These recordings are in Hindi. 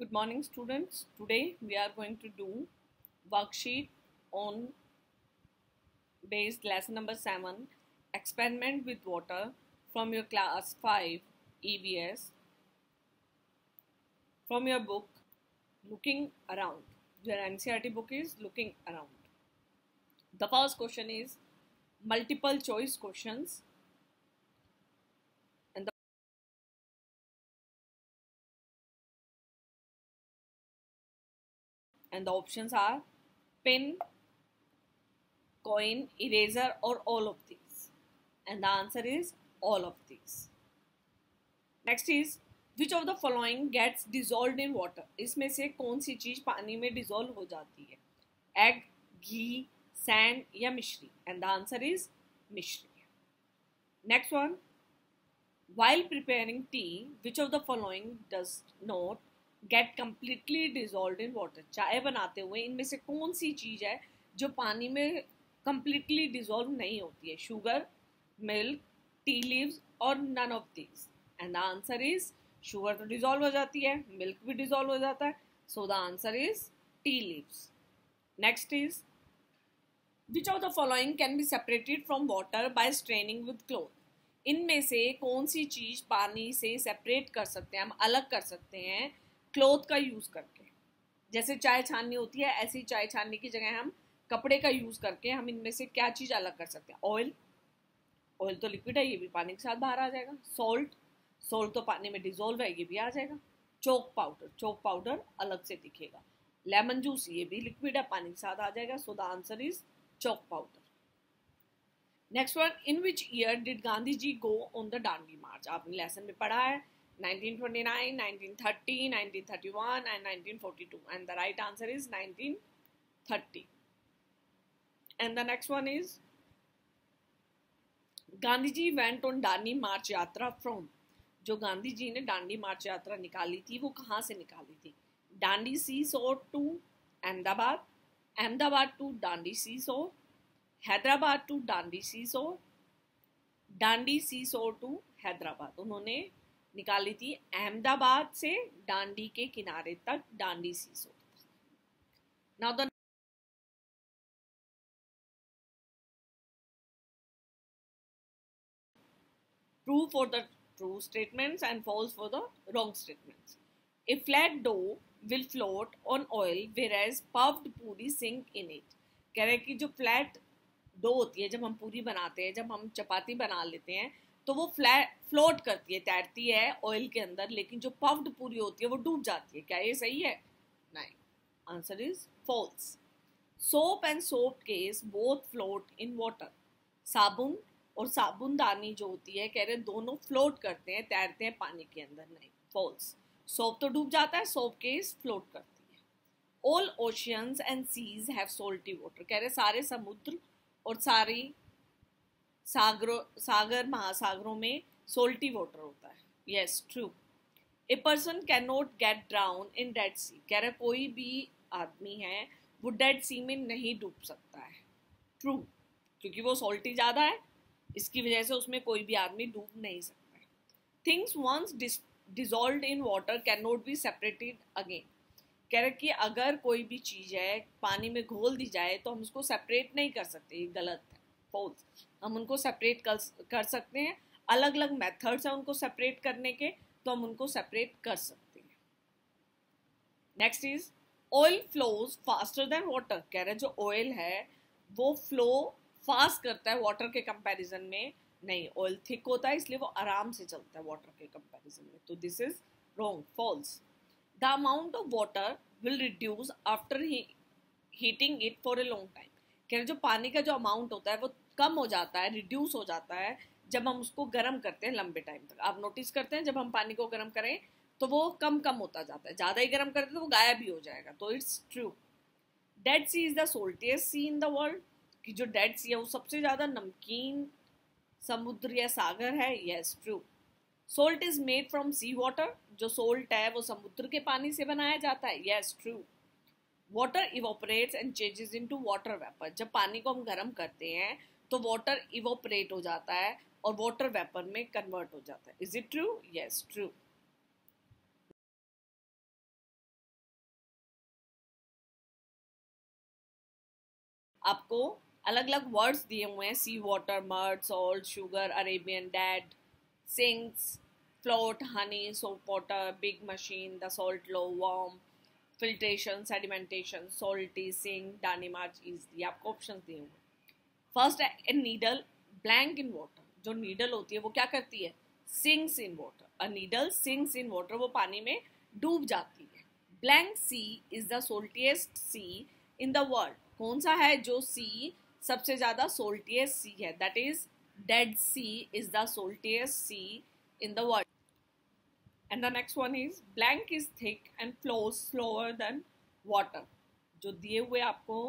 Good morning, students. Today we are going to do worksheet on based lesson number 7, experiment with water from your class 5 EVS from your book Looking Around. Your NCERT book is Looking Around. The first question is multiple choice questions and the options are pen, coin, eraser or all of these, and the answer is all of these. Next is which of the following gets dissolved in water? इसमें से कौन सी चीज पानी में डिसॉल्व हो जाती है? एग, घी, सैंड या मिश्री? एंड द आंसर इज मिश्री. Next one, while preparing tea, which of the following does not get completely dissolved in water? चाय बनाते हुए इनमें से कौन सी चीज है जो पानी में completely dissolve नहीं होती है? शुगर, मिल्क, टी लीव्स और none of these. And the answer is sugar तो डिजोल्व हो जाती है, मिल्क भी डिजोल्व हो जाता है, so the answer is tea leaves. Next is which of the following can be separated from water by straining with cloth? इनमें से कौन सी चीज पानी से सेपरेट कर सकते हैं, हम अलग कर सकते हैं क्लोथ का यूज करके? जैसे चाय छाननी होती है, ऐसी चाय छानने की जगह हम कपड़े का यूज करके हम इनमें से क्या चीज अलग कर सकते हैं? ऑयल, ऑयल तो लिक्विड है, ये भी पानी के साथ बाहर आ जाएगा. सॉल्ट, सॉल्ट तो पानी में डिजोल्व है, ये भी आ जाएगा. चोक पाउडर, चोक पाउडर अलग से दिखेगा. लेमन जूस, ये भी लिक्विड है, पानी के साथ आ जाएगा, so the answer is chalk powder. Next one, in which year did Gandhi ji go on the Dandi march? आपने लेसन में पढ़ा है 1929, 1930, 1931 and 1942, and the right answer is 1930. And the next one is Gandhi ji went on Dandi march यात्रा फ्रॉम. जो गांधी जी ने दांडी मार्च यात्रा निकाली थी वो कहाँ से निकाली थी? दांडी सी शोर टू अहमदाबाद, अहमदाबाद टू दांडी सी शोर, हैदराबाद टू दांडी सी शोर, दांडी सी शोर टू हैदराबाद. उन्होंने निकाली थी अहमदाबाद से दांडी के किनारे तक दांडी सी शोर. Now the true for the true statements and false for the wrong statements. A flat dough will float on oil whereas puffed puri sink in it. कह रहे कि जो फ्लैट डो होती है, जब हम पूरी बनाते हैं, जब हम चपाती बना लेते हैं, तो वो फ्लोट करती है, तैरती है ऑयल के अंदर, लेकिन जो पफ्ड पूरी होती है वो डूब जाती है. क्या ये सही है? नहीं, answer is false. Soap and soap case both float in water. साबुन और साबुनदानी जो होती है, कह रहे दोनों फ्लोट करते हैं, तैरते हैं पानी के अंदर. नहीं, फॉल्स. सोप तो डूब जाता है, सोप केस फ्लोट करती है. All oceans and seas have salty water. कह रहे सारे समुद्र और सारी सागर महासागरों में सोल्टी वाटर होता है. Yes, true. A person can not get drown in Dead Sea. कह रहे कोई भी आदमी है वो डेड सी में नहीं डूब सकता है. ट्रू, क्योंकि वो सोल्टी ज़्यादा है, इसकी वजह से उसमें कोई भी आदमी डूब नहीं सकता है. Things once dissolved in water can not be separated again. कह रहे कि अगर कोई भी चीज़ है पानी में घोल दी जाए तो हम उसको सेपरेट नहीं कर सकते. ये गलत है, फॉल्स. हम उनको सेपरेट कर सकते हैं. अलग अलग मेथड्स हैं उनको सेपरेट करने के, तो हम उनको सेपरेट कर सकते हैं. Next is oil flows faster than water. कह रहे जो ऑयल है वो फ्लो फास्ट करता है वाटर के कंपैरिजन में. नहीं, ऑयल थिक होता है, इसलिए वो आराम से चलता है वाटर के कंपैरिजन में. तो this is wrong, false. The amount of water will reduce after heating it for a long time. कह रहे जो पानी का जो अमाउंट होता है वो कम हो जाता है, रिड्यूस हो जाता है जब हम उसको गर्म करते हैं लंबे टाइम तक. आप नोटिस करते हैं जब हम पानी को गर्म करें तो वो कम कम होता जाता है, ज़्यादा ही गर्म करते तो वो गायब भी हो जाएगा. तो it's true. Dead Sea is the saltiest sea in the world. कि जो डेड सी है वो सबसे ज़्यादा नमकीन समुद्र या सागर है. Yes, true. Salt is made from sea water. जो सोल्ट है वो समुद्र के पानी से बनाया जाता है. Yes, true. Water evaporates and changes into water vapour. जब पानी को हम गर्म करते हैं तो वाटर इवोपरेट हो जाता है और वाटर वेपर में कन्वर्ट हो जाता है. Is it true? Yes, true. आपको अलग अलग वर्ड्स दिए हुए हैं, sea water, mud, salt, sugar, Arabian dead, sinks, float, honey, soap water, big machine, the salt law, warm, filtration, sedimentation, salty, sink, Dandi march, easily. आपको ऑप्शन दिए हुए। फर्स्ट है a needle blank in water. जो नीडल होती है वो क्या करती है? Sinks in water. A needle sinks in water, वो पानी में डूब जाती है। Blank sea is the saltiest sea in the world. कौन सा है जो सी सबसे ज्यादा सोल्टिएस्ट सी है? That is Dead Sea is the saltiest sea in the world. And the next one is blank is thick and flows slower than water. जो दिए हुए आपको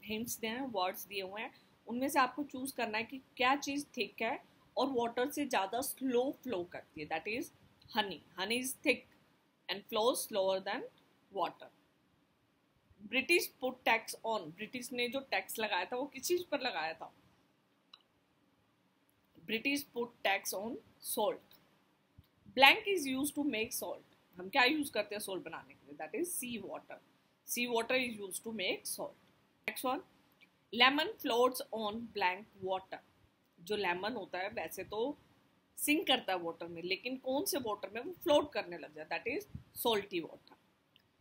हिंट्स दिए हैं, वर्ड्स दिए हुए हैं, उनमें से आपको चूज करना है कि क्या चीज थिक है और वाटर से ज्यादा स्लो फ्लो करती है। That is Honey. Honey is thick and flow slower than water. British put tax on. British ने जो टैक्स लगाया था वो किस चीज पर लगाया था? British put tax on salt. Blank is use to make salt. हम क्या यूज करते हैं सॉल्ट बनाने के लिए? That is sea water. Sea water is use to make salt. Next one, lemon floats on blank water. जो लेमन होता है वैसे तो सिंक करता है वाटर में, लेकिन कौन से वाटर में वो फ्लोट करने लग जाता है? That is salty water.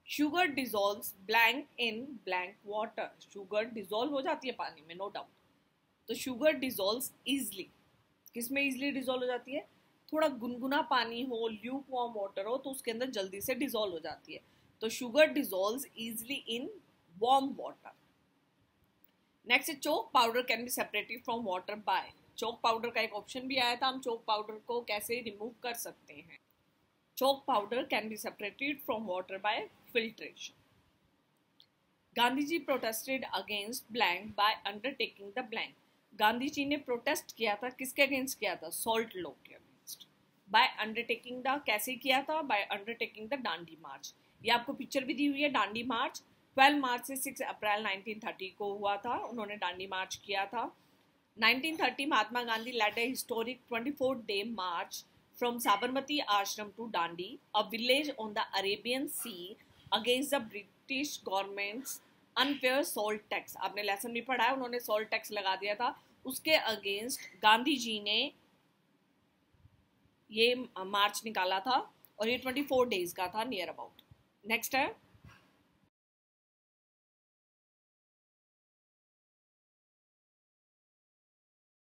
Sugar dissolves blank in blank water. Sugar dissolve हो जाती है पानी में, नो डाउट। तो शुगर डिजोल्व्स इजली। किस में इजली डिजोल्व हो जाती है? थोड़ा गुनगुना पानी हो, ल्यूक वार्म वाटर हो, तो उसके अंदर जल्दी से डिजोल्व हो जाती है। तो sugar dissolves easily in warm water. Next, chalk powder can be separated from water by. Chalk powder का एक ऑप्शन भी आया था, हम चोक पाउडर को कैसे रिमूव कर सकते हैं? Chalk powder can be separated from water by filtration. Gandhi ji protested against blank by undertaking the blank. Gandhi ji ने प्रोटेस्ट किया था, किसके अगेंस्ट किया था? सॉल्ट लॉ के अगेंस्ट। बाय अंडरटेकिंग द, कैसे किया था? By undertaking the Dandi march. ये आपको पिक्चर भी दी हुई है। दांडी मार्च 12 मार्च से 6 अप्रैल 1930 को हुआ था। उन्होंने दांडी मार्च किया था। 1930 Mahatma Gandhi led a historic 24-day march from Sabarmati Ashram to Dandi, a village on the Arabian Sea, against the British government's unfair salt tax। आपने लेसन भी पढ़ा है, उन्होंने सॉल्ट टैक्स लगा दिया था, उसके अगेंस्ट गांधी जी ने ये मार्च निकाला था और ये 24 डेज का था नियर अबाउट। नेक्स्ट है,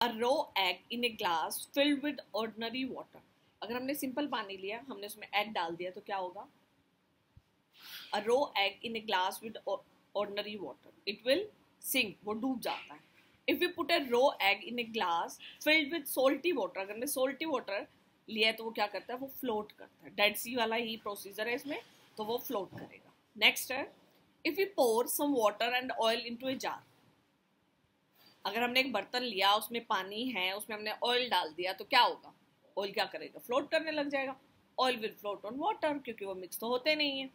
a raw egg in a glass filled with ordinary water। अगर हमने सिंपल पानी लिया, हमने उसमें एग डाल दिया, तो क्या होगा? a raw egg in a glass with ordinary water, it will sink, वो डूब जाता है। if we put a raw egg in a glass filled with salty water, अगर हमने salty water लिया है तो वो क्या करता है? वो फ्लोट करता है। डेड सी वाला ही प्रोसीजर है इसमें, तो वो फ्लोट करेगा। नेक्स्ट है, if we pour some water and oil into a jar। अगर हमने एक बर्तन लिया, उसमें पानी है, उसमें हमने ऑयल डाल दिया, तो क्या होगा? ऑयल क्या करेगा? फ्लोट करने लग जाएगा। Oil will float on water, क्योंकि वो मिक्स तो होते नहीं है।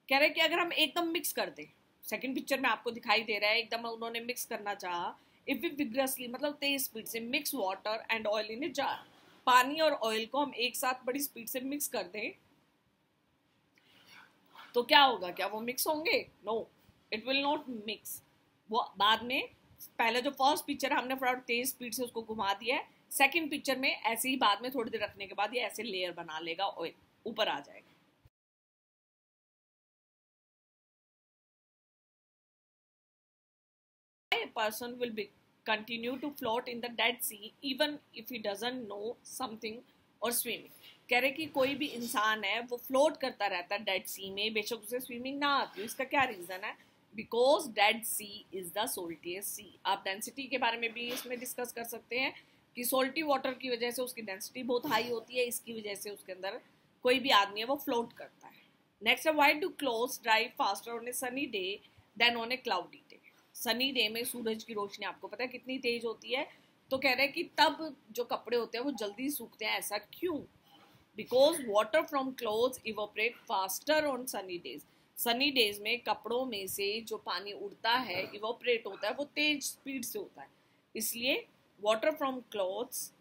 कह रहे कि अगर हम एकदम मिक्स कर दें, सेकंड पिक्चर में आपको दिखाई दे रहा है, एकदम उन्होंने मिक्स करना चाहा। इफ वी विग्रसली, मतलब तेज स्पीड से, mix water and oil in a jar. पानी और ऑयल को हम एक साथ बड़ी स्पीड से मिक्स कर दें, तो क्या होगा? क्या वो मिक्स होंगे? No, it will not mix. वो बाद में, पहले जो फर्स्ट पिक्चर हमने थोड़ा तेज स्पीड से उसको घुमा दिया है, सेकंड पिक्चर में ऐसे ही बाद में थोड़ी देर रखने के बाद ये ऐसे लेयर बना लेगा, ऑयल ऊपर आ जाएगा। A person will be continue to float in the Dead Sea even if he doesn't know something or swimming। कह रहे कि कोई भी इंसान है वो फ्लोट करता रहता है डेड सी में, बेशक उसे स्विमिंग ना आती हो। इसका क्या रीजन है? Because Dead Sea is the saltiest sea. आप डेंसिटी के बारे में भी इसमें डिस्कस कर सकते हैं कि सोल्टी वाटर की वजह से उसकी डेंसिटी बहुत हाई होती है, इसकी वजह से उसके अंदर कोई भी आदमी है वो फ्लोट करता है। नेक्स्ट है, why do clothes dry faster on a sunny day than on a cloudy day. Sunny day में सूरज की रोशनी आपको पता है कितनी तेज होती है, तो कह रहे हैं कि तब जो कपड़े होते हैं वो जल्दी सूखते हैं। ऐसा क्यों? Because water from clothes evaporate faster on sunny days. Sunny days में कपड़ों में से जो पानी उड़ता है, इवोपरेट होता है, वो तेज स्पीड से होता है, इसलिए water from clothes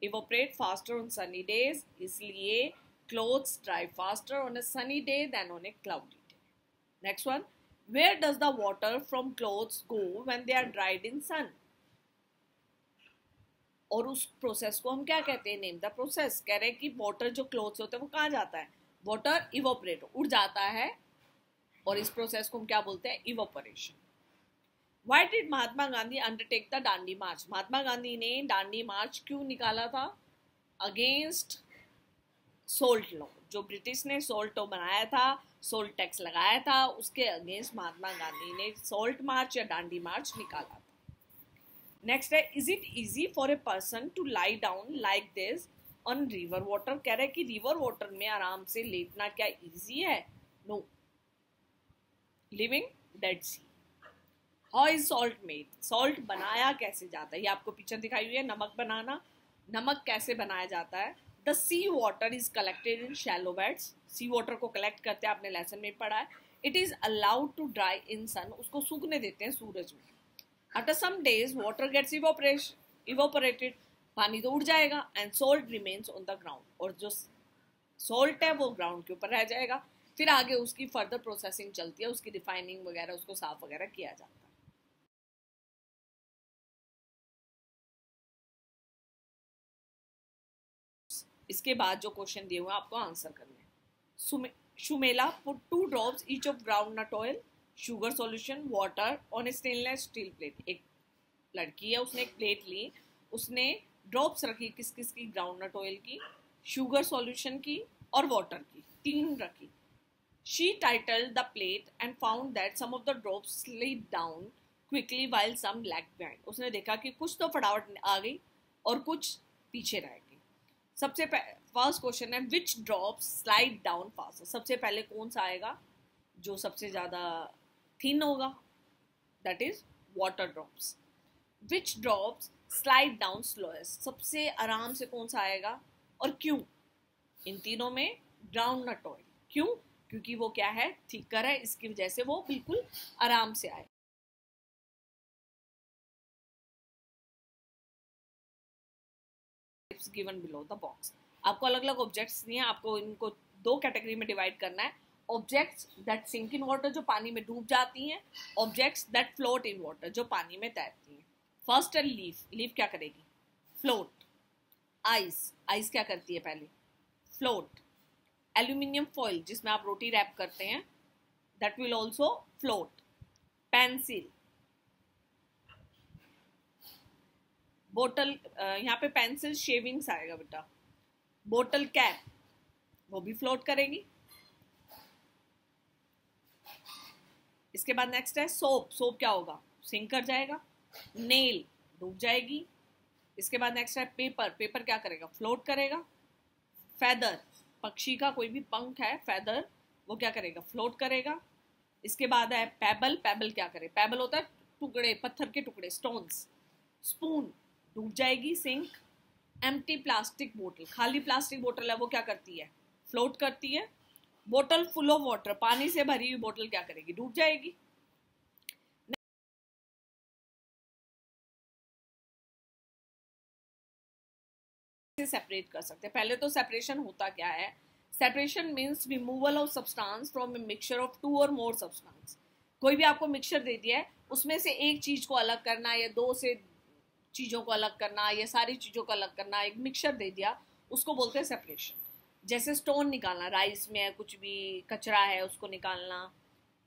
evaporate faster on sunny days, इसलिए clothes dry faster on a sunny day than on a cloudy day. Next one, where does the water from clothes go when they are dried in sun? और उस प्रोसेस को हम क्या कहते हैं? Name the process. कह रहे हैं कि वाटर जो क्लोथ्स होते हैं वो कहाँ जाता है? वाटर इवोपरेट, उड़ जाता है, और इस प्रोसेस को हम क्या बोलते हैं? Evaporation. Why did Mahatma Gandhi undertake the Dandi march? Mahatma Gandhi ने दांडी मार्च क्यों निकाला था? Against salt law. जो ब्रिटिश ने सोल्ट लॉ बनाया था, सोल्ट टैक्स लगाया था, उसके अगेंस्ट महात्मा गांधी ने सोल्ट मार्च या दांडी मार्च निकाला था। नेक्स्ट है, is it easy for a person to lie down like this on river water? कह रहे हैं कि रिवर वाटर में आराम से लेटना क्या इजी है? No. Living Dead Sea. How is salt made? Salt बनाया कैसे जाता है? ये आपको पिक्चर दिखाई हुई है, नमक बनाना। नमक कैसे बनाया जाता है? The sea water is collected in shallow beds. Sea water को कलेक्ट करते हैं, आपने लेसन में पढ़ा है। It is allowed to dry in sun. उसको सूखने देते हैं सूरज में। After some days water gets evaporated. पानी तो उड़ जाएगा, and salt remains on the ground. और जो सॉल्ट है वो ग्राउंड के ऊपर रह जाएगा। फिर आगे उसकी फर्दर प्रोसेसिंग चलती है, उसकी रिफाइनिंग वगैरह, उसको साफ वगैरह किया जाता है। इसके बाद जो क्वेश्चन दिए हुए हैं आपको आंसर करने हैं। Shumaila put 2 drops each of groundnut oil, sugar solution, water on a stainless steel plate. एक लड़की है, उसने एक प्लेट ली, उसने ड्रॉप्स रखी किस किस की? ग्राउंडनट ऑयल की, शुगर सॉल्यूशन की और वाटर की, 3 रखी। She tilted the plate and found that some of the drops slip down quickly while some lag behind. उसने देखा कि कुछ तो फटाफट आ गई और कुछ पीछे रह गई। सबसे फर्स्ट क्वेश्चन है, विच ड्रॉप्स स्लाइड डाउन फास्ट? सबसे पहले कौन सा आएगा? जो सबसे ज्यादा थिन होगा, that is water drops. Which drops slide down slowest? सबसे आराम से कौन सा आएगा और क्यों? इन तीनों में ग्राउंडनट ऑयल। क्यों? क्योंकि वो क्या है? थिकर है, इसकी वजह से वो बिल्कुल आराम से आए। Given below the box. आपको अलग अलग ऑब्जेक्ट्स दिए हैं, आपको इनको 2 कैटेगरी में डिवाइड करना है। Objects that sink in water, जो पानी में डूब जाती हैं। Objects that float in water, जो पानी में तैरती हैं। फर्स्ट है लीफ। लीफ क्या करेगी? फ्लोट। आइस। आइस क्या करती है? पहले फ्लोट। एल्यूमिनियम फॉइल, जिसमें आप रोटी रैप करते हैं, that will also float. Pencil. बोतल, यहाँ पे पेंसिल शेविंग्स आएगा बेटा। बोतल कैप, वो भी फ्लोट करेगी। इसके बाद नेक्स्ट है सोप। सोप क्या होगा? सिंक कर जाएगा। नेल, डूब जाएगी। इसके बाद नेक्स्ट है पेपर। पेपर क्या करेगा? फ्लोट करेगा। फेदर, पक्षी का कोई भी पंख है, फेदर, वो क्या करेगा? फ्लोट करेगा। इसके बाद है पेबल। पेबल क्या करे? पेबल होता है टुकड़े, पत्थर के टुकड़े, स्टोन्स। स्पून, डूब जाएगी, सिंक। एम्प्टी प्लास्टिक बोतल, खाली प्लास्टिक बोतल है, वो क्या करती है? फ्लोट करती है। बोतल फुल ऑफ वाटर, पानी से भरी हुई बोतल क्या करेगी? डूब जाएगी। सेपरेट कर सकते हैं। पहले तो सेपरेशन होता क्या है? Separation means removal of substance from a mixture of 2 और मोर सब्सटेंस। कोई भी आपको मिक्सचर दे दिया है, उसमें से एक चीज को अलग करना, या 2 से चीजों को अलग करना, या सारी चीजों को अलग करना, एक मिक्सचर दे दिया, उसको बोलते हैं सेपरेशन। जैसे स्टोन निकालना, राइस में है कुछ भी कचरा है उसको निकालना।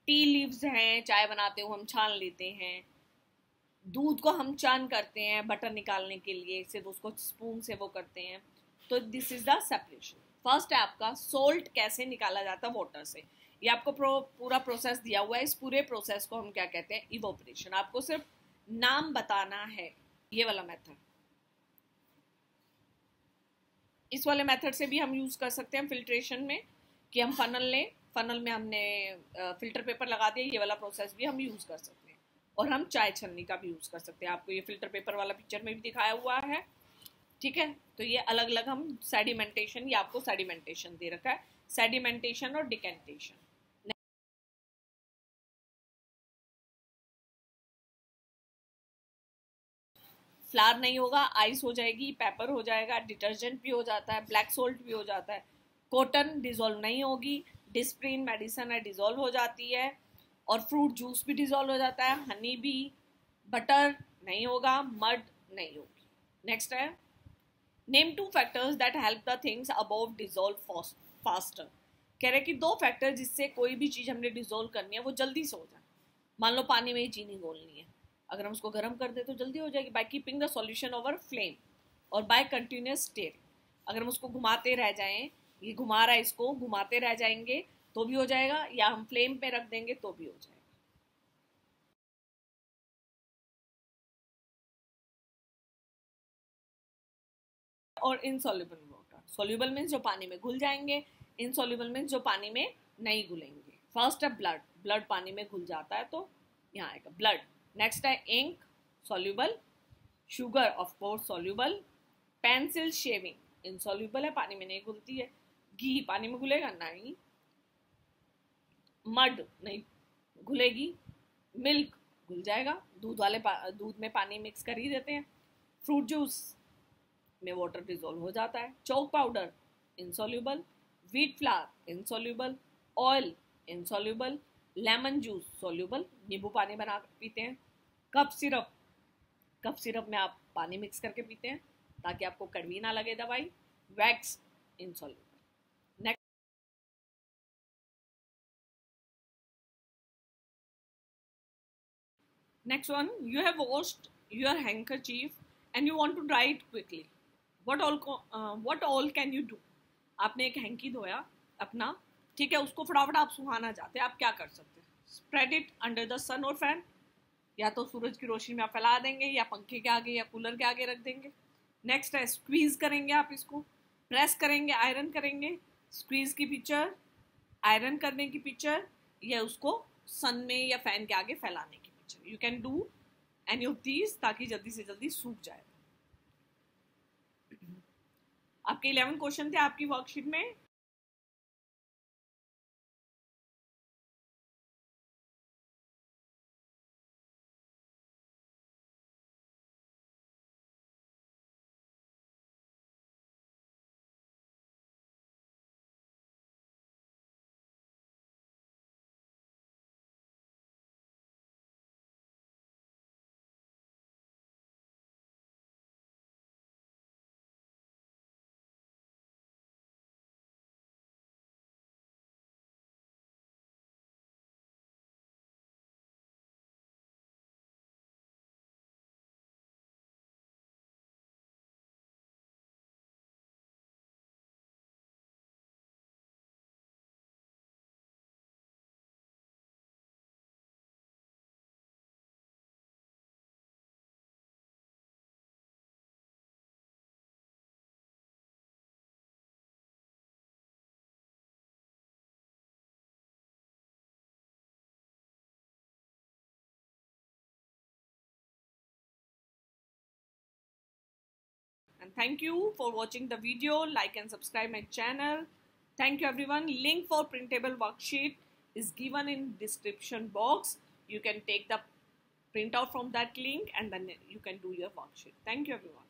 टी लीव्स हैं, चाय बनाते हुए हम छान लेते हैं। दूध को हम चर्न करते हैं बटर निकालने के लिए, सिर्फ उसको स्पून से वो करते हैं। तो this is the separation. First है आपका सोल्ट कैसे निकाला जाता है वाटर से। ये आपको पूरा प्रोसेस दिया हुआ है। इस पूरे प्रोसेस को हम क्या कहते हैं? इवोपरेशन। आपको सिर्फ नाम बताना है। ये वाला मेथड, इस वाले मेथड से भी हम यूज कर सकते हैं फिल्ट्रेशन में, कि हम फनल लें, फनल में हमने फिल्टर पेपर लगा दिया। ये वाला प्रोसेस भी हम यूज कर सकते हैं। और हम चाय छन्नी का भी यूज कर सकते हैं। आपको ये फिल्टर पेपर वाला पिक्चर में भी दिखाया हुआ है, ठीक है। तो ये अलग अलग हम सेडिमेंटेशन, ये आपको सेडिमेंटेशन दे रखा है, सेडिमेंटेशन और डिकेंटेशन। फ्लावर नहीं होगा, आइस हो जाएगी, पेपर हो जाएगा, डिटर्जेंट भी हो जाता है, ब्लैक सोल्ट भी हो जाता है। कॉटन डिजोल्व नहीं होगी, डिस्प्रिन मेडिसिन है, डिजोल्व हो जाती है। और फ्रूट जूस भी डिजोल्व हो जाता है, हनी भी, बटर नहीं होगा, मड नहीं होगी। नेक्स्ट है, name 2 factors that help the things above dissolve faster. कह रहे कि 2 फैक्टर जिससे कोई भी चीज़ हमने डिजोल्व करनी है वो जल्दी से हो जाए। मान लो पानी में ही चीनी घोलनी है, अगर हम उसको गर्म कर दे तो जल्दी हो जाएगी, by keeping the solution over flame और बाय कंटिन्यूस स्टेरिंग। अगर हम उसको घुमाते रह जाएं, ये घुमा रहा है इसको, घुमाते रह जाएंगे तो भी हो जाएगा, या हम फ्लेम पे रख देंगे तो भी हो जाएगा। और इनसॉल्युबल वाटर, सॉल्युबल मीन्स जो पानी में घुल जाएंगे, इनसॉल्युबल मीन्स जो पानी में नहीं घुलेंगे। फर्स्ट है ब्लड, ब्लड पानी में घुल जाता है तो यहाँ आएगा ब्लड। नेक्स्ट है ink, soluble. Sugar of course soluble. Pencil shaving insoluble है, पानी में नहीं घुलती है। घी पानी में घुलेगा नहीं, मड नहीं घुलेगी, मिल्क घुल जाएगा, दूध में पानी मिक्स कर ही देते हैं। फ्रूट जूस में वाटर डिजोल्व हो जाता है। Chalk powder insoluble, wheat flour insoluble, oil insoluble, lemon juice soluble, नींबू पानी बना कर पीते हैं। कप सिरप, कप सिरप में आप पानी मिक्स करके पीते हैं ताकि आपको कड़वी ना लगे दवाई। Wax insoluble. Next one, you have washed your handkerchief and you want to dry it quickly. What all can you do? आपने एक हैंकी धोया अपना, ठीक है, उसको फटाफट आप सुखाना चाहते हैं, आप क्या कर सकते हैं? स्प्रेड इट अंडर द सन और फैन, या तो सूरज की रोशनी में आप फैला देंगे, या पंखे के आगे या कूलर के आगे रख देंगे। नेक्स्ट है स्क्वीज करेंगे आप इसको, प्रेस करेंगे, आयरन करेंगे। स्क्वीज की पिक्चर, आयरन करने की पिक्चर, या उसको सन में या फैन के आगे फैलाने की picture. You can do any of these ताकि जल्दी से जल्दी सूख जाए। आपके 11 क्वेश्चन थे आपकी वर्कशीट में। And thank you for watching the video. Like and subscribe my channel. Thank you everyone. Link for printable worksheet is given in description box. You can take the print out from that link and then you can do your worksheet. Thank you everyone.